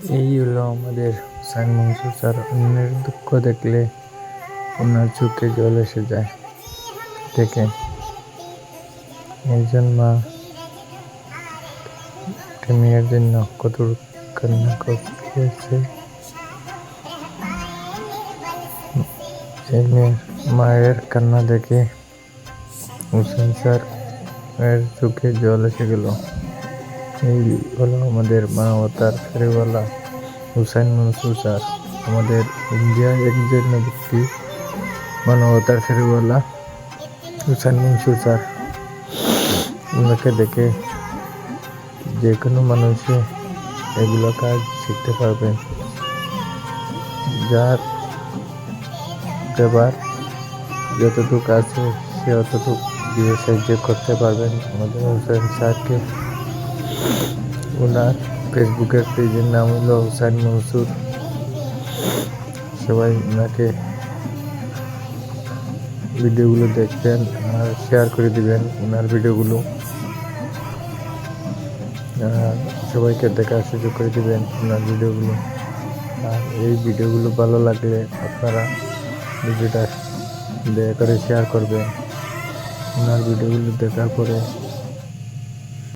এই হলো আমাদের হুসাইন মনসুর স্যার। অন্যের দুঃখ দেখলে ওনার চোখে জল এসে যায়। দেখেন একজন মা একটা মেয়ের জন্য কত কান্না করতেছে। এই মায়ের কান্না দেখে হুসেন স্যার এর চোখে জল এসে গেল। এই হলো আমাদের মানবতার ফেরিওয়ালা হুসাইন মনসুর স্যার। আমাদের ইন্ডিয়ার একজন ব্যক্তি মানবতার ফেরিওয়ালা হুসাইন মনসুর স্যার। ওনাকে দেখে যে কোনো মানুষে এগুলো কাজ শিখতে পারবে। যার দেবার যতটুকু আছে সে অতটুকু দিয়ে সাহায্য করতে পারবেন আমাদের হুসাইন স্যারকে। ওনার ফেসবুকের পেজের নাম হলো হুসাইন মনসুর। সবাই ওনাকে ভিডিওগুলো দেখবেন আর শেয়ার করে দিবেন ওনার ভিডিওগুলো, আর সবাইকে দেখার সুযোগ করে দিবেন ওনার ভিডিওগুলো। আর এই ভিডিওগুলো ভালো লাগলে আপনারা ভিডিওটা দয়া করে শেয়ার করবেন। ওনার ভিডিওগুলো দেখার পরে